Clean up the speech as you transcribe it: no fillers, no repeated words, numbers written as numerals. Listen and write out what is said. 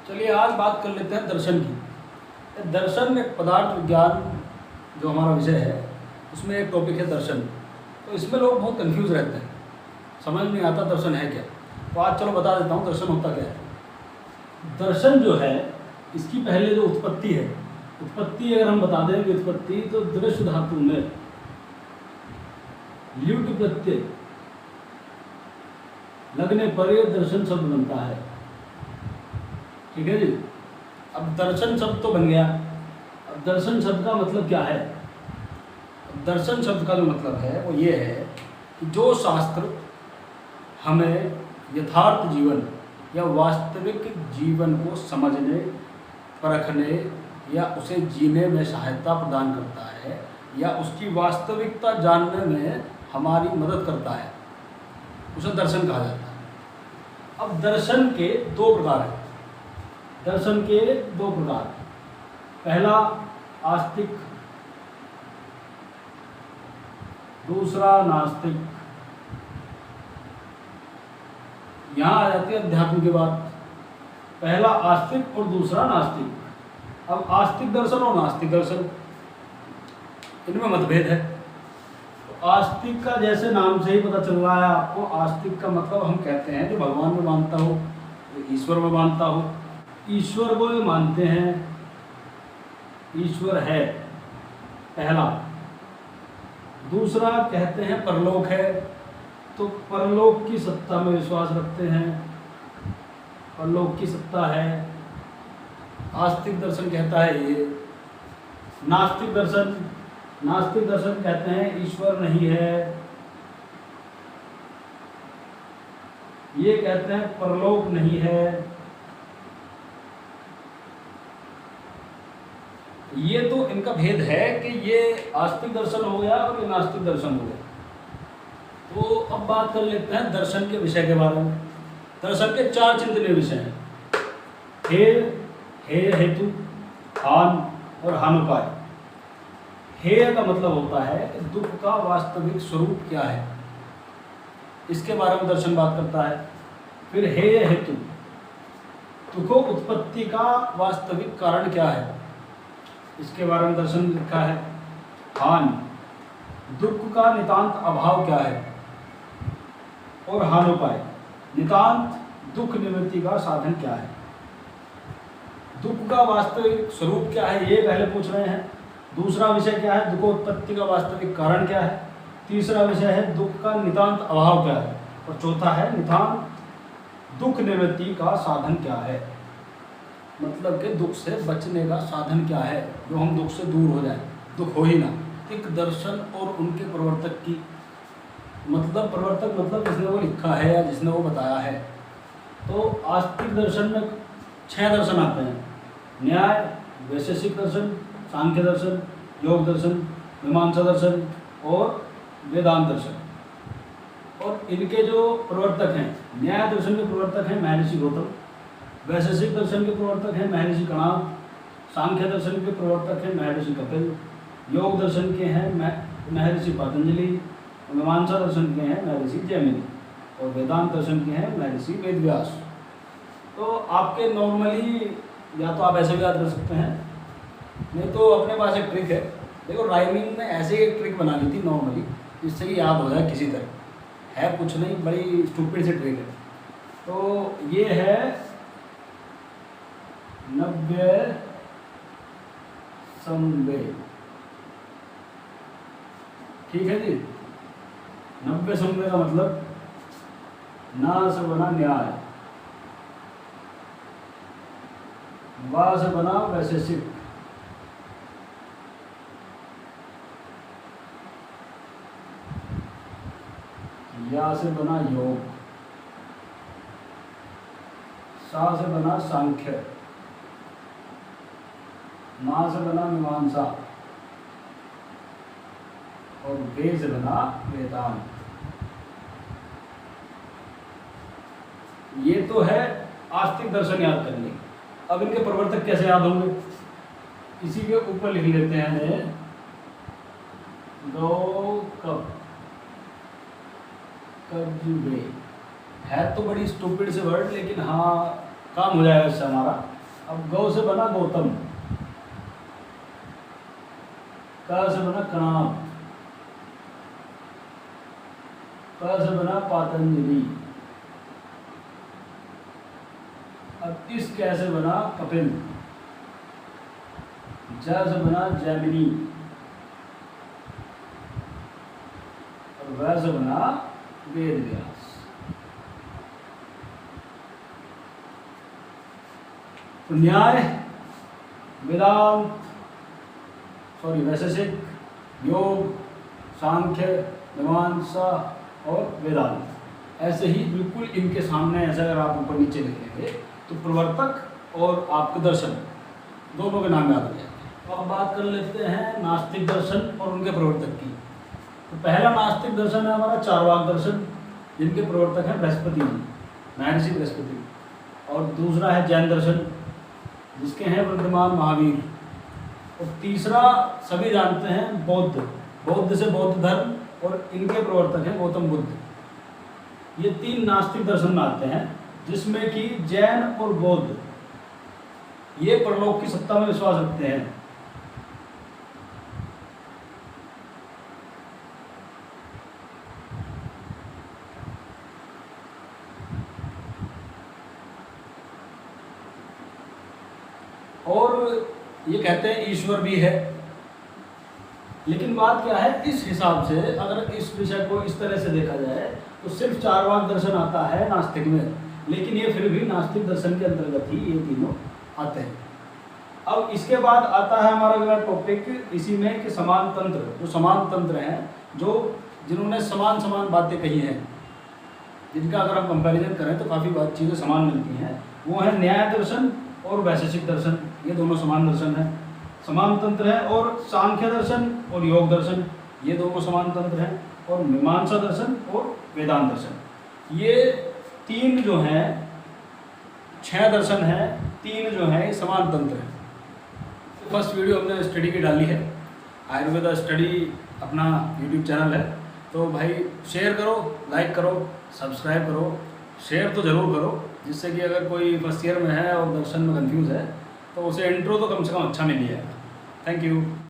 चलिए आज बात कर लेते हैं दर्शन की। दर्शन एक पदार्थ विज्ञान जो हमारा विषय है उसमें एक टॉपिक है दर्शन। तो इसमें लोग बहुत कंफ्यूज रहते हैं, समझ नहीं आता दर्शन है क्या। तो आज चलो बता देता हूँ दर्शन होता क्या है। दर्शन जो है इसकी पहले जो उत्पत्ति है, उत्पत्ति अगर हम बता दें कि उत्पत्ति तो दृश्य धातु में ल्युट प्रत्यय लगने पर ये दर्शन शब्द बनता है। ठीक है जी। अब दर्शन शब्द तो बन गया। अब दर्शन शब्द का मतलब क्या है? दर्शन शब्द का जो मतलब है वो ये है कि जो शास्त्र हमें यथार्थ जीवन या वास्तविक जीवन को समझने, परखने या उसे जीने में सहायता प्रदान करता है या उसकी वास्तविकता जानने में हमारी मदद करता है, उसे दर्शन कहा जाता है। अब दर्शन के दो प्रकार हैं। दर्शन के दो प्रकार, पहला आस्तिक, दूसरा नास्तिक। यहाँ आ जाती है अध्यात्म की बात। पहला आस्तिक और दूसरा नास्तिक। अब आस्तिक दर्शन और नास्तिक दर्शन, इनमें मतभेद है। तो आस्तिक का जैसे नाम से ही पता चल रहा है आपको, आस्तिक का मतलब हम कहते हैं जो भगवान में मानता हो, ईश्वर में मानता हो। ईश्वर को मानते हैं, ईश्वर है पहला। दूसरा कहते हैं परलोक है, तो परलोक की सत्ता में विश्वास रखते हैं, परलोक की सत्ता है, आस्तिक दर्शन कहता है ये। नास्तिक दर्शन, नास्तिक दर्शन कहते हैं ईश्वर नहीं है, ये कहते हैं परलोक नहीं है। ये तो इनका भेद है कि ये आस्तिक दर्शन हो गया और ये नास्तिक दर्शन हो गया। तो अब बात कर लेते हैं दर्शन के विषय के बारे में। दर्शन के चार चिंतनीय विषय हैं, हेय, हेतु, हान और हानुपाय। हेय का मतलब होता है कि दुख का वास्तविक स्वरूप क्या है, इसके बारे में दर्शन बात करता है। फिर हेय हेतु, दुखों उत्पत्ति का वास्तविक कारण क्या है, इसके बारे में दर्शन लिखा है। हान, दुख का नितांत अभाव क्या है। और हानुपाय, नितांत दुख निवृत्ति का साधन क्या है। दुख का वास्तविक स्वरूप क्या है ये पहले पूछ रहे हैं। दूसरा विषय क्या है, दुखोत्पत्ति का वास्तविक कारण क्या है। तीसरा विषय है दुख का नितांत अभाव क्या है। और चौथा है नितांत दुख निवृत्ति का साधन क्या है, मतलब कि दुख से बचने का साधन क्या है, जो हम दुख से दूर हो जाए, दुख हो ही ना। एक दर्शन और उनके प्रवर्तक की मतलब, प्रवर्तक मतलब जिसने वो लिखा है या जिसने वो बताया है। तो आस्तिक दर्शन में 6 दर्शन आते हैं, न्याय, वैशेषिक दर्शन, सांख्य दर्शन, योग दर्शन, मीमांसा दर्शन और वेदांत दर्शन। और इनके जो प्रवर्तक हैं, न्याय दर्शन के प्रवर्तक हैं महर्षि गौतम, वैशेषिक दर्शन के प्रवर्तक हैं महर्षि कणाद, सांख्य दर्शन के प्रवर्तक हैं महर्षि कपिल, योग दर्शन के हैं महर्षि पतंजलि, मीमांसा दर्शन के हैं महर्षि जैमिनी और वेदांत दर्शन के हैं महर्षि वेदव्यास। तो आपके नॉर्मली या तो आप ऐसे भी याद कर सकते हैं, नहीं तो अपने पास एक ट्रिक है। देखो राइमिंग में ऐसे एक ट्रिक बना ली थी नॉर्मली, जिससे कि याद हो जाए किसी तरह, है कुछ नहीं, बड़ी स्टूपिड सी ट्रिक है। तो ये है 90 संवे, ठीक है जी। 90 संवे का मतलब ना से बना न्याय, वा से बना वैशेषिक, या से बना योग, सा से बना सांख्य, मा से बना मीमांसा और वे से बना वेदांत। ये तो है आस्तिक दर्शन याद करने। अब इनके प्रवर्तक कैसे याद होंगे, इसी के ऊपर लिख लेते हैं। दो कब कब है तो बड़ी स्टूपिड से वर्ड, लेकिन हाँ काम हो जाएगा इससे हमारा। अब गौ से बना गौतम, क से बना कणाद, प से बना पातंजलि, अब इस कै से बना कपिल, ज से बना जैमिनी, और व से बना वेद व्यास। तो न्याय, वेदांत, वैशेषिक, योग, सांख्य, मीमांसा और वेदांत, ऐसे ही बिल्कुल इनके सामने ऐसे अगर आप ऊपर नीचे लिखेंगे तो प्रवर्तक और आपके दर्शन दोनों के नाम याद आ जाएंगे। तो अब बात कर लेते हैं नास्तिक दर्शन और उनके प्रवर्तक की। तो पहला नास्तिक दर्शन है हमारा चार्वाक दर्शन, जिनके प्रवर्तक हैं बृहस्पति, महर्षि बृहस्पति। और दूसरा है जैन दर्शन, जिसके हैं वर्धमान महावीर। और तीसरा सभी जानते हैं बौद्ध, बौद्ध से बौद्ध धर्म, और इनके प्रवर्तक हैं गौतम बुद्ध। ये तीन नास्तिक दर्शन में आते हैं, जिसमें कि जैन और बौद्ध ये परलोक की सत्ता में विश्वास रखते हैं। और ये कहते हैं ईश्वर भी है। लेकिन बात क्या है, इस हिसाब से अगर इस विषय को इस तरह से देखा जाए तो सिर्फ चार्वाक दर्शन आता है नास्तिक में, लेकिन ये फिर भी नास्तिक दर्शन के अंतर्गत ही ये तीनों आते हैं। अब इसके बाद आता है हमारा अगला टॉपिक इसी में कि समान तंत्र, जो समान तंत्र हैं, जो जिन्होंने समान समान बातें कही हैं, जिनका अगर हम कंपैरिजन करें तो काफ़ी बात चीज़ें समान मिलती हैं, वो है न्याय दर्शन और वैशेषिक दर्शन। ये दोनों समान दर्शन हैं, समान तंत्र है। और सांख्य दर्शन और योग दर्शन, ये दोनों समान तंत्र हैं। और मीमांसा दर्शन और वेदांत दर्शन, ये तीन जो हैं, 6 दर्शन हैं, 3 जो हैं समान तंत्र हैं। फर्स्ट वीडियो हमने स्टडी की डाली है, आयुर्वेदा स्टडी अपना यूट्यूब चैनल है, तो भाई शेयर करो, लाइक करो, सब्सक्राइब करो, शेयर तो ज़रूर करो, जिससे कि अगर कोई फर्स्ट ईयर में है और दर्शन में कंफ्यूज है तो उसे इंट्रो तो कम से कम अच्छा मिल जाएगा। Thank you.